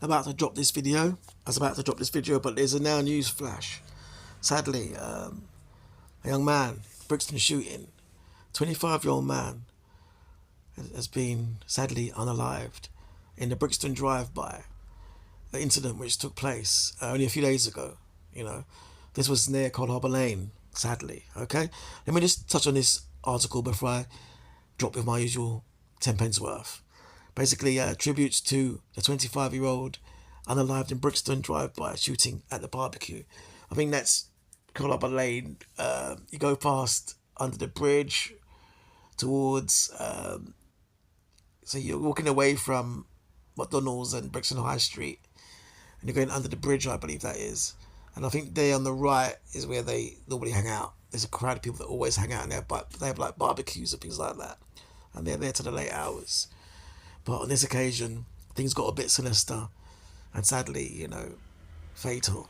about to drop this video. I was about to drop this video, but there's a now news flash. Sadly, a young man, Brixton shooting, 25-year-old man, has been sadly unalived in the Brixton Drive-by, the incident which took place only a few days ago. You know, this was near Cold Harbour Lane, sadly. Okay, let me just touch on this article before I drop with my usual 10 pence worth. Basically, tributes to the 25-year-old unalived in Brixton drive-by shooting at the barbecue. I think that's Cold Harbour Lane. You go past under the bridge towards. So you're walking away from McDonald's and Brixton High Street, and you're going under the bridge, I believe that is. And I think there on the right is where they normally hang out. There's a crowd of people that always hang out in there, but they have like barbecues and things like that, and they're there to the late hours. But on this occasion, things got a bit sinister, and sadly, you know, fatal.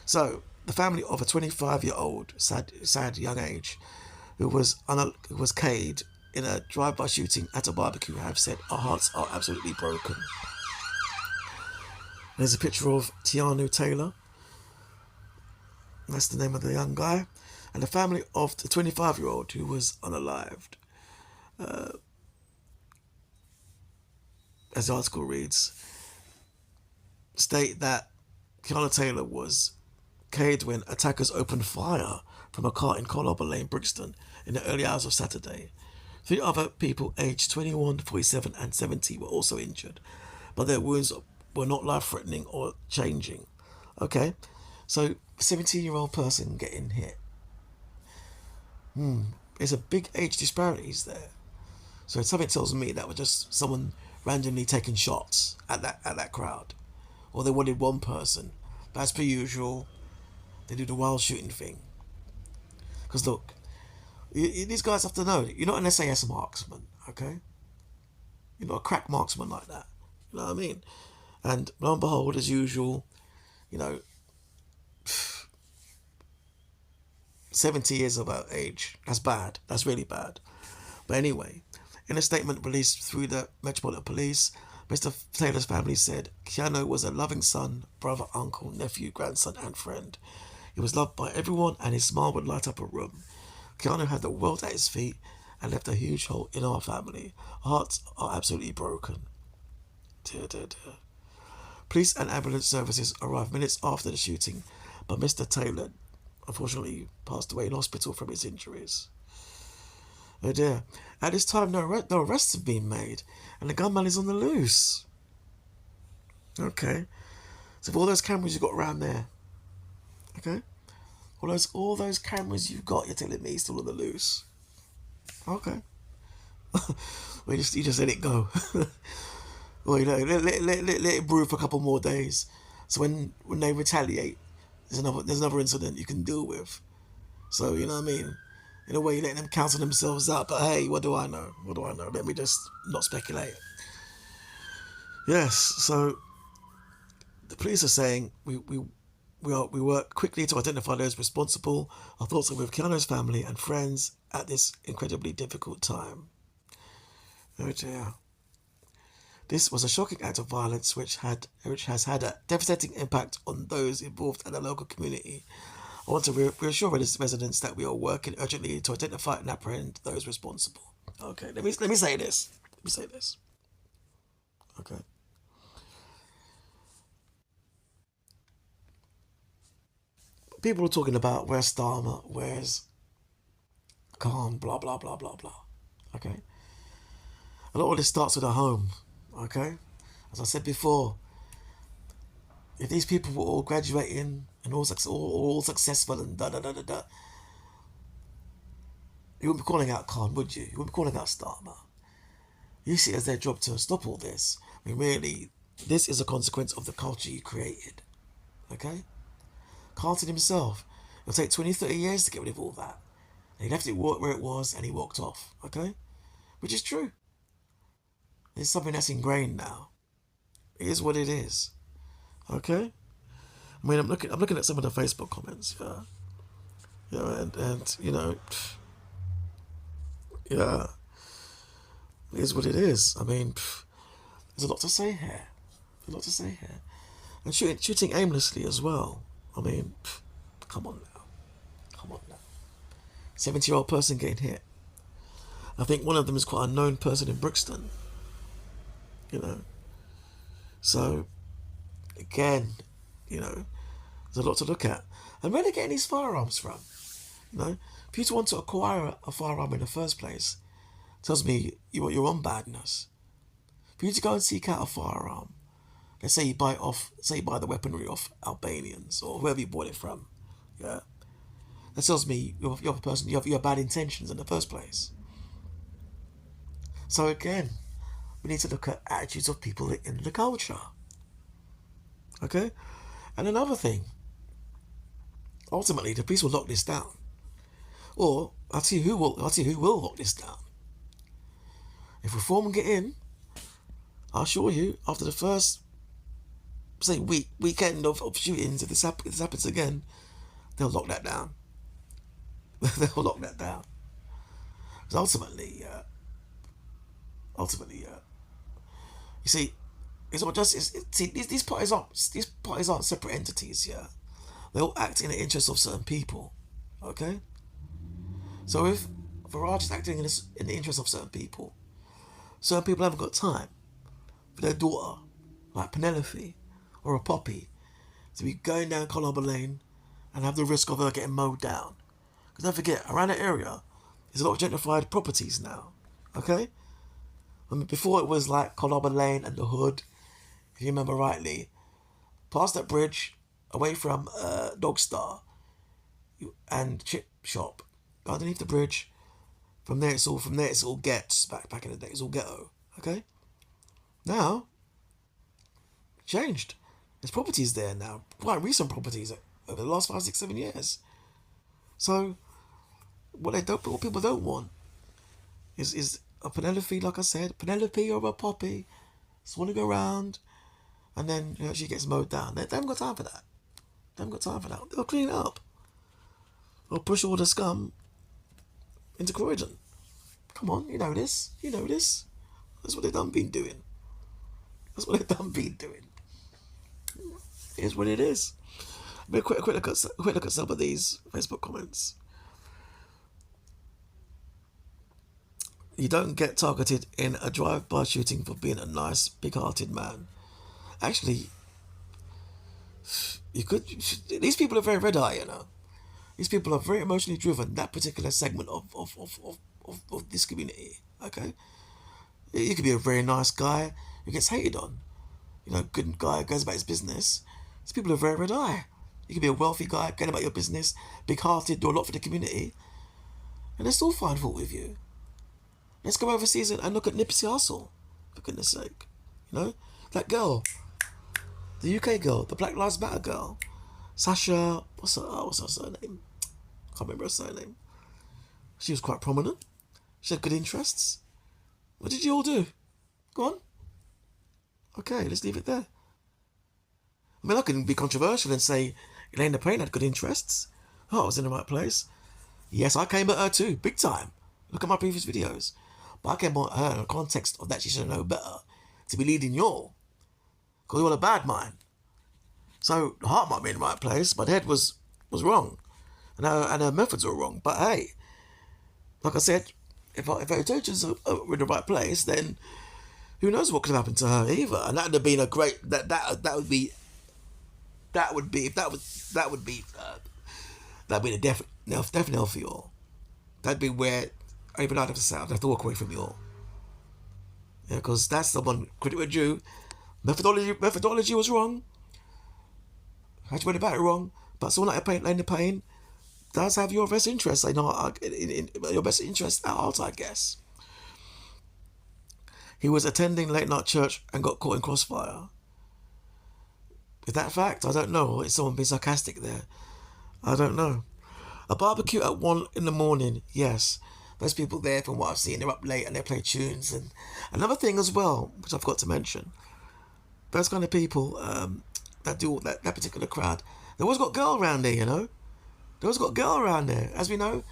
So the family of a 25-year-old, sad young age, who was killed in a drive-by shooting at a barbecue have said our hearts are absolutely broken. There's a picture of Tianu Taylor. That's the name of the young guy. And the family of the 25-year-old who was unalived. As the article reads, state that Tianu Taylor was killed when attackers opened fire from a car in Cold Harbour Lane, Brixton, in the early hours of Saturday. 3 other people aged 21, 47 and 70 were also injured, but their wounds were not life-threatening or changing. Okay, so 17-year-old person getting hit. There's a big age disparities there. So something tells me that was just someone randomly taking shots at that crowd. Or they wanted one person. But as per usual, they do the wild shooting thing. Because look, these guys have to know you're not an SAS marksman, okay? You're not a crack marksman like that. You know what I mean? And lo and behold, as usual, you know, 70 years of age. That's bad. That's really bad. But anyway, in a statement released through the Metropolitan Police, Mr. Taylor's family said Keanu was a loving son, brother, uncle, nephew, grandson, and friend. He was loved by everyone, and his smile would light up a room. Keanu had the world at his feet and left a huge hole in our family. Our hearts are absolutely broken. Dear, dear, dear. Police and ambulance services arrived minutes after the shooting, but Mr. Taylor unfortunately passed away in hospital from his injuries. Oh dear. At this time, no arrests have been made, and the gunman is on the loose. Okay. So for all those cameras you've got around there, okay? All those cameras you've got, you're telling me he's still on the loose. Okay. Well, you just let it go. Well, you know, let it brew for a couple more days. So when they retaliate, there's another incident you can deal with. So, you know what I mean? In a way, you're letting them cancel themselves out. But hey, what do I know? What do I know? Let me just not speculate. Yes, so the police are saying we work quickly to identify those responsible. Our thoughts are with Keanu's family and friends at this incredibly difficult time. Oh dear. This was a shocking act of violence which has had a devastating impact on those involved and the local community. I want to reassure residents that we are working urgently to identify and apprehend those responsible. Okay, let me say this. Let me say this. Okay. People are talking about where's Starmer, where's Khan, blah blah blah blah blah. Okay. A lot of this starts with a home. Okay, as I said before, if these people were all graduating and all successful and da da da da da, you wouldn't be calling out Khan, would you? You wouldn't be calling out Starmer. You see it as their job to stop all this. I mean, really, this is a consequence of the culture you created. Okay? Carlton himself, it'll take 20, 30 years to get rid of all that. And he left it where it was and he walked off. Okay? Which is true. It's something that's ingrained now. It is what it is. Okay? I mean, I'm looking at some of the Facebook comments, yeah. Yeah, and you know, yeah. It is what it is. I mean, there's a lot to say here. a lot to say here. And shooting aimlessly as well. I mean, come on now. Come on now. 70-year-old person getting hit. I think one of them is quite a known person in Brixton. You know. So, again, you know, there's a lot to look at. And where are they getting these firearms from? You know, if you want to acquire a firearm in the first place, tells me you're on badness. For you to go and seek out a firearm, let's say you buy the weaponry off Albanians or whoever you bought it from, yeah, that tells me you're a person, you have bad intentions in the first place. So again, we need to look at attitudes of people in the culture. Okay? And another thing, ultimately the police will lock this down. Or I'll tell you who will lock this down. If reform get in, I'll assure you, after the first weekend of shootings, if this happens again, they'll lock that down. They'll lock that down. Because ultimately, you see, it's not just these parties aren't separate entities. Yeah, they all act in the interest of certain people. Okay, so if Farage is acting in the interest of certain people haven't got time for their daughter, like Penelope or a Poppy, to be going down Colombo Lane and have the risk of her getting mowed down. Because don't forget, around that area, there's a lot of gentrified properties now. Okay. I mean, before it was like Colombo Lane and the Hood, if you remember rightly, past that bridge, away from Dog Star and Chip Shop, underneath the bridge. From there it's all gets back in the day. It's all ghetto. Okay. Now, changed. There's properties there now, quite recent properties over the last 5, 6, 7 years. So, what people don't want is a Penelope, like I said, Penelope or a Poppy, swanning around, and then she gets mowed down. They haven't got time for that. They'll clean it up. Or push all the scum into Croydon. Come on, you know this. That's what they've been doing. Here's what it is. A quick look at some of these Facebook comments. You don't get targeted in a drive-by shooting for being a nice, big-hearted man. Actually, you could. These people are very red-eye, you know. These people are very emotionally driven. That particular segment of this community. Okay, you could be a very nice guy who gets hated on. You know, good guy goes about his business. These people are very red-eye. You could be a wealthy guy going about your business, big-hearted, do a lot for the community, and they're still find fault with you. Let's go overseas and look at Nipsey Hussle, for goodness sake. You know, that girl, the UK girl, the Black Lives Matter girl, Sasha, what's her surname? I can't remember her surname. She was quite prominent. She had good interests. What did you all do? Go on. Okay, let's leave it there. I mean, I can be controversial and say Elaine Payne had good interests. Oh, I was in the right place. Yes, I came at her too, big time. Look at my previous videos. But I came at her in the context of that she should know better to be leading y'all. Because you're all a bad mind. So the heart might be in the right place, but the head was wrong. And her methods were wrong. But hey, like I said, if her intentions are in the right place, then who knows what could have happened to her either. And that would have been a great that would be the death knell for you all. That'd be where even I'd have to walk away from you all. Yeah, because that's the one credit with you. Methodology was wrong. How you went about it wrong. But someone like Elaine Payne does have your best interest, in your best interest at heart, I guess. He was attending late night church and got caught in crossfire. Is that fact? I don't know. Is someone being sarcastic there? I don't know. A barbecue at 1 a.m, yes. Those people there, from what I've seen, they're up late and they play tunes. And another thing as well, which I forgot to mention, those kind of people that do that particular crowd, they always got girl around there, you know. They always got girl around there. As we know,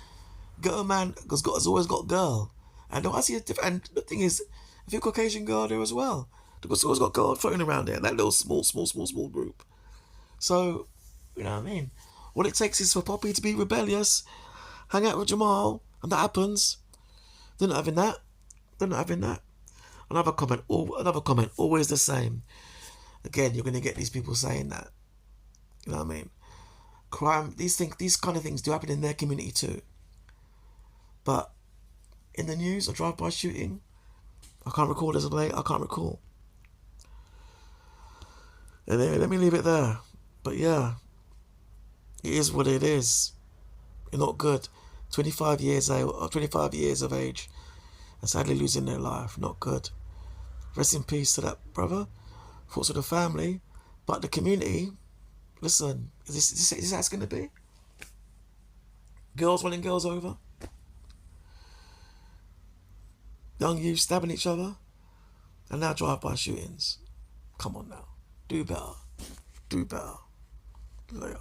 girl man has always got girl. And I see and the thing is, a few Caucasian girl there as well. Because always got girls floating around there, that little small group. So, you know what I mean? All it takes is for Poppy to be rebellious, hang out with Jamal, and that happens. They're not having that. They're not having that. Another comment, always the same. Again, you're going to get these people saying that. You know what I mean? Crime, these kind of things do happen in their community too. But in the news, a drive-by shooting, I can't recall as of late. I can't recall. And then, let me leave it there. But yeah, it is what it is. You're not good. 25 years of age, and sadly losing their life. Not good. Rest in peace to that brother. Thoughts of the family, but the community. Listen, is this how it's going to be? Girls running girls over, young youths stabbing each other, and now drive-by shootings. Come on now, do better. Do better. Later.